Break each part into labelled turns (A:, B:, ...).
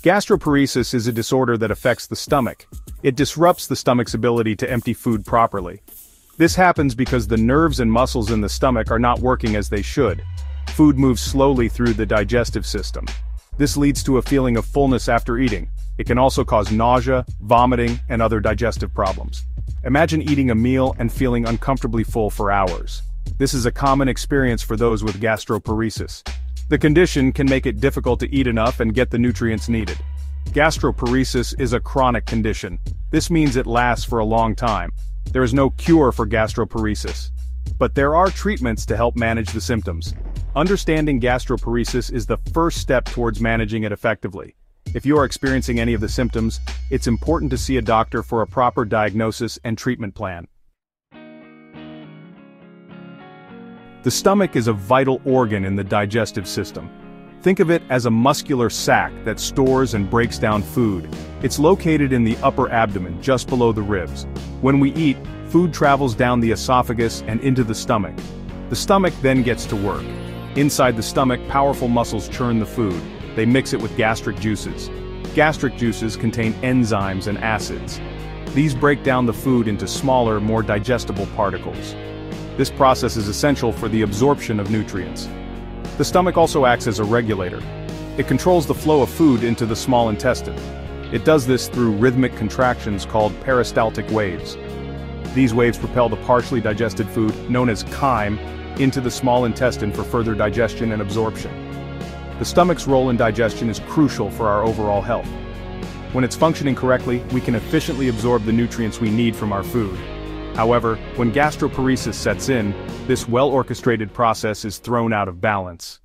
A: Gastroparesis is a disorder that affects the stomach. It disrupts the stomach's ability to empty food properly. This happens because the nerves and muscles in the stomach are not working as they should. Food moves slowly through the digestive system. This leads to a feeling of fullness after eating. It can also cause nausea, vomiting, and other digestive problems. Imagine eating a meal and feeling uncomfortably full for hours. This is a common experience for those with gastroparesis. The condition can make it difficult to eat enough and get the nutrients needed. Gastroparesis is a chronic condition. This means it lasts for a long time. There is no cure for gastroparesis. But there are treatments to help manage the symptoms. Understanding gastroparesis is the first step towards managing it effectively. If you are experiencing any of the symptoms, it's important to see a doctor for a proper diagnosis and treatment plan. The stomach is a vital organ in the digestive system. Think of it as a muscular sac that stores and breaks down food. It's located in the upper abdomen, just below the ribs. When we eat, food travels down the esophagus and into the stomach. The stomach then gets to work. Inside the stomach, powerful muscles churn the food. They mix it with gastric juices. Gastric juices contain enzymes and acids. These break down the food into smaller, more digestible particles. This process is essential for the absorption of nutrients. The stomach also acts as a regulator. It controls the flow of food into the small intestine. It does this through rhythmic contractions called peristaltic waves. These waves propel the partially digested food, known as chyme, into the small intestine for further digestion and absorption. The stomach's role in digestion is crucial for our overall health. When it's functioning correctly, we can efficiently absorb the nutrients we need from our food. However, when gastroparesis sets in, this well-orchestrated process is thrown out of balance.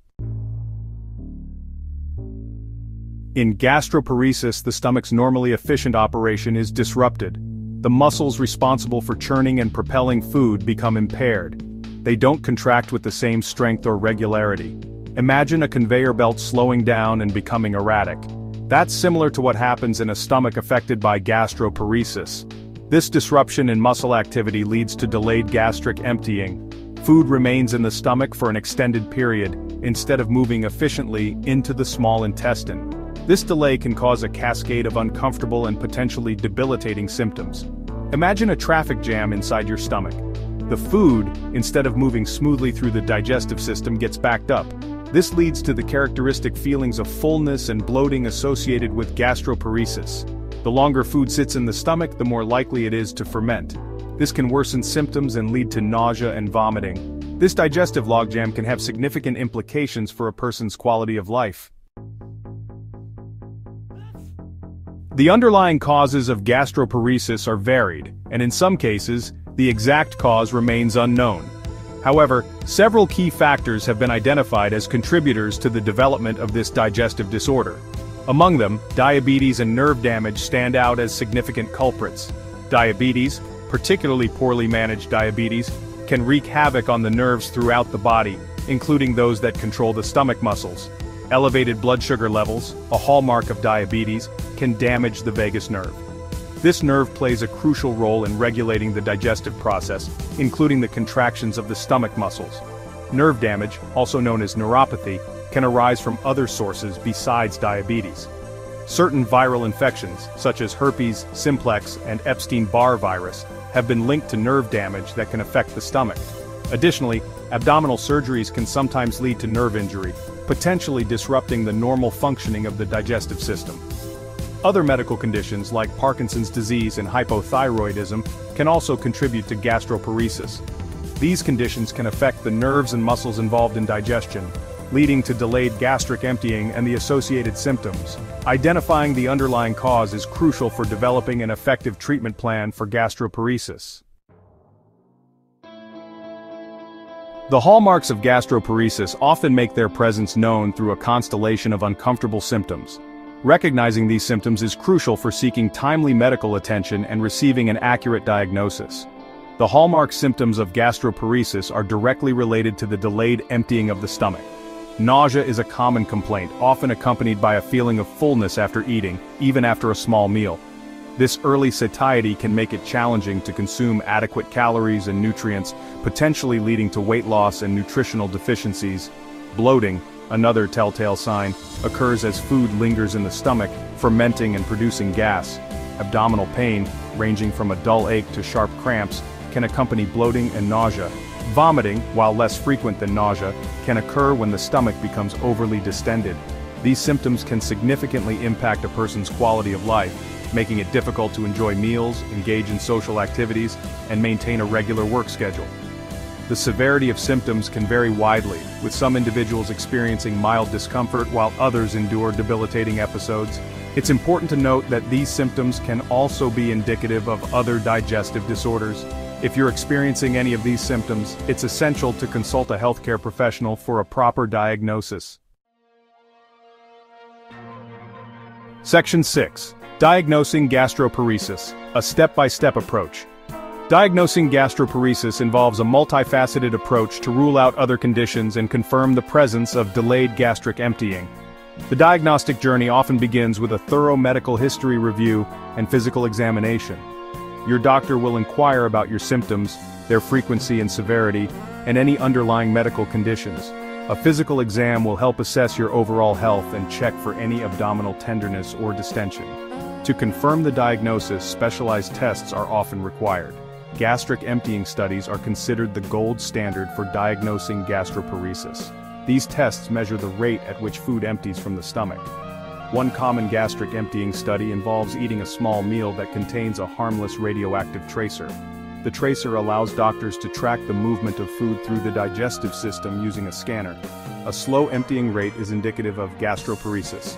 A: In gastroparesis, the stomach's normally efficient operation is disrupted. The muscles responsible for churning and propelling food become impaired. They don't contract with the same strength or regularity. Imagine a conveyor belt slowing down and becoming erratic. That's similar to what happens in a stomach affected by gastroparesis. This disruption in muscle activity leads to delayed gastric emptying. Food remains in the stomach for an extended period, instead of moving efficiently into the small intestine. This delay can cause a cascade of uncomfortable and potentially debilitating symptoms. Imagine a traffic jam inside your stomach. The food, instead of moving smoothly through the digestive system, gets backed up. This leads to the characteristic feelings of fullness and bloating associated with gastroparesis. The longer food sits in the stomach, the more likely it is to ferment. This can worsen symptoms and lead to nausea and vomiting. This digestive logjam can have significant implications for a person's quality of life. The underlying causes of gastroparesis are varied, and in some cases, the exact cause remains unknown. However, several key factors have been identified as contributors to the development of this digestive disorder. Among them, diabetes and nerve damage stand out as significant culprits. Diabetes, particularly poorly managed diabetes, can wreak havoc on the nerves throughout the body, including those that control the stomach muscles. Elevated blood sugar levels, a hallmark of diabetes, can damage the vagus nerve. This nerve plays a crucial role in regulating the digestive process, including the contractions of the stomach muscles. Nerve damage, also known as neuropathy, can arise from other sources besides diabetes. Certain viral infections, such as herpes simplex and Epstein-Barr virus, have been linked to nerve damage that can affect the stomach. Additionally, abdominal surgeries can sometimes lead to nerve injury, potentially disrupting the normal functioning of the digestive system. Other medical conditions like Parkinson's disease and hypothyroidism can also contribute to gastroparesis. These conditions can affect the nerves and muscles involved in digestion, leading to delayed gastric emptying and the associated symptoms. Identifying the underlying cause is crucial for developing an effective treatment plan for gastroparesis. The hallmarks of gastroparesis often make their presence known through a constellation of uncomfortable symptoms. Recognizing these symptoms is crucial for seeking timely medical attention and receiving an accurate diagnosis. The hallmark symptoms of gastroparesis are directly related to the delayed emptying of the stomach. Nausea is a common complaint, often accompanied by a feeling of fullness after eating, even after a small meal. This early satiety can make it challenging to consume adequate calories and nutrients, potentially leading to weight loss and nutritional deficiencies. Bloating, another telltale sign, occurs as food lingers in the stomach, fermenting and producing gas. Abdominal pain, ranging from a dull ache to sharp cramps, can accompany bloating and nausea. Vomiting, while less frequent than nausea, can occur when the stomach becomes overly distended. These symptoms can significantly impact a person's quality of life, making it difficult to enjoy meals, engage in social activities, and maintain a regular work schedule. The severity of symptoms can vary widely, with some individuals experiencing mild discomfort while others endure debilitating episodes. It's important to note that these symptoms can also be indicative of other digestive disorders. If you're experiencing any of these symptoms, it's essential to consult a healthcare professional for a proper diagnosis. Section 6. Diagnosing gastroparesis, a step-by-step approach. Diagnosing gastroparesis involves a multifaceted approach to rule out other conditions and confirm the presence of delayed gastric emptying. The diagnostic journey often begins with a thorough medical history review and physical examination. Your doctor will inquire about your symptoms, their frequency and severity, and any underlying medical conditions. A physical exam will help assess your overall health and check for any abdominal tenderness or distension. To confirm the diagnosis, specialized tests are often required. Gastric emptying studies are considered the gold standard for diagnosing gastroparesis. These tests measure the rate at which food empties from the stomach. One common gastric emptying study involves eating a small meal that contains a harmless radioactive tracer. The tracer allows doctors to track the movement of food through the digestive system using a scanner. A slow emptying rate is indicative of gastroparesis.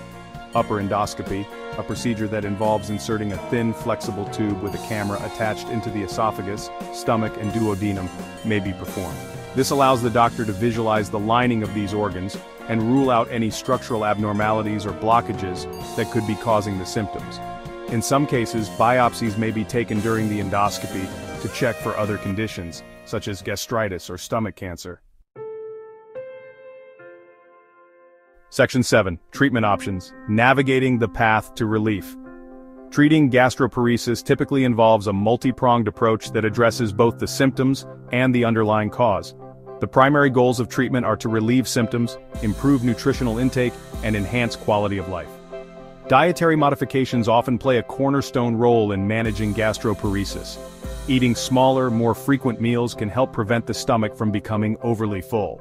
A: Upper endoscopy, a procedure that involves inserting a thin, flexible tube with a camera attached into the esophagus, stomach, and duodenum, may be performed. This allows the doctor to visualize the lining of these organs and rule out any structural abnormalities or blockages that could be causing the symptoms. In some cases, biopsies may be taken during the endoscopy to check for other conditions, such as gastritis or stomach cancer. Section 7. Treatment options. Navigating the path to relief. Treating gastroparesis typically involves a multi-pronged approach that addresses both the symptoms and the underlying cause. The primary goals of treatment are to relieve symptoms, improve nutritional intake, and enhance quality of life. Dietary modifications often play a cornerstone role in managing gastroparesis. Eating smaller, more frequent meals can help prevent the stomach from becoming overly full.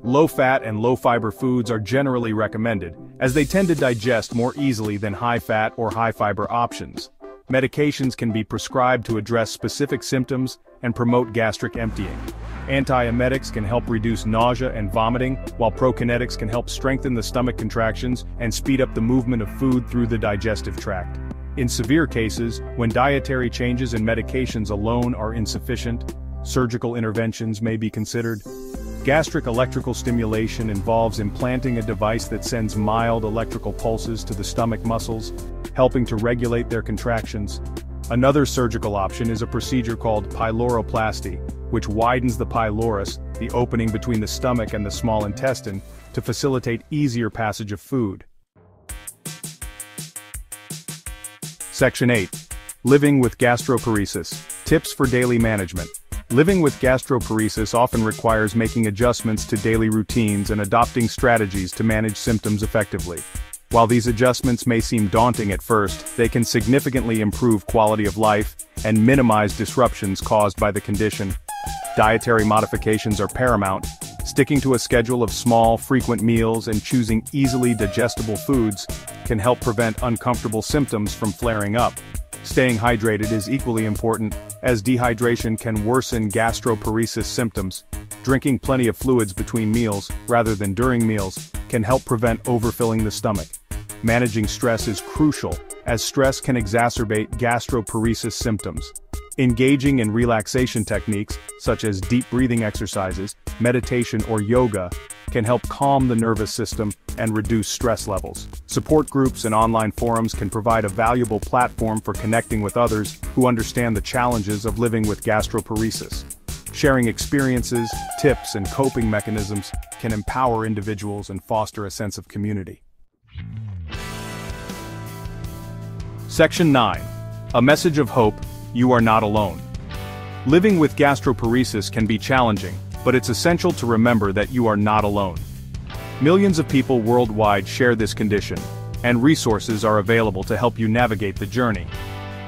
A: Low-fat and low-fiber foods are generally recommended, as they tend to digest more easily than high-fat or high-fiber options. Medications can be prescribed to address specific symptoms and promote gastric emptying. Antiemetics can help reduce nausea and vomiting, while prokinetics can help strengthen the stomach contractions and speed up the movement of food through the digestive tract. In severe cases, when dietary changes and medications alone are insufficient, surgical interventions may be considered. Gastric electrical stimulation involves implanting a device that sends mild electrical pulses to the stomach muscles, helping to regulate their contractions. Another surgical option is a procedure called pyloroplasty, which widens the pylorus, the opening between the stomach and the small intestine, to facilitate easier passage of food. Section 8. Living with gastroparesis. Tips for daily management. Living with gastroparesis often requires making adjustments to daily routines and adopting strategies to manage symptoms effectively. While these adjustments may seem daunting at first, they can significantly improve quality of life and minimize disruptions caused by the condition. Dietary modifications are paramount. Sticking to a schedule of small, frequent meals and choosing easily digestible foods can help prevent uncomfortable symptoms from flaring up. Staying hydrated is equally important, as dehydration can worsen gastroparesis symptoms. Drinking plenty of fluids between meals, rather than during meals, can help prevent overfilling the stomach. Managing stress is crucial, as stress can exacerbate gastroparesis symptoms. Engaging in relaxation techniques, such as deep breathing exercises, meditation or yoga, can help calm the nervous system and reduce stress levels. Support groups and online forums can provide a valuable platform for connecting with others who understand the challenges of living with gastroparesis. Sharing experiences, tips, and coping mechanisms can empower individuals and foster a sense of community. Section 9. A message of hope: you are not alone. Living with gastroparesis can be challenging, but it's essential to remember that you are not alone. Millions of people worldwide share this condition, and resources are available to help you navigate the journey.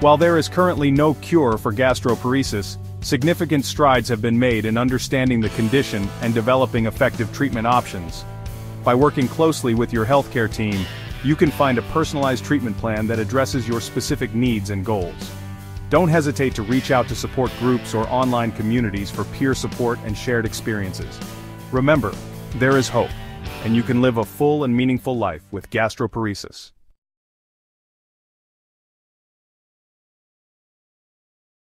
A: While there is currently no cure for gastroparesis, significant strides have been made in understanding the condition and developing effective treatment options. By working closely with your healthcare team, you can find a personalized treatment plan that addresses your specific needs and goals. Don't hesitate to reach out to support groups or online communities for peer support and shared experiences. Remember, there is hope, and you can live a full and meaningful life with gastroparesis.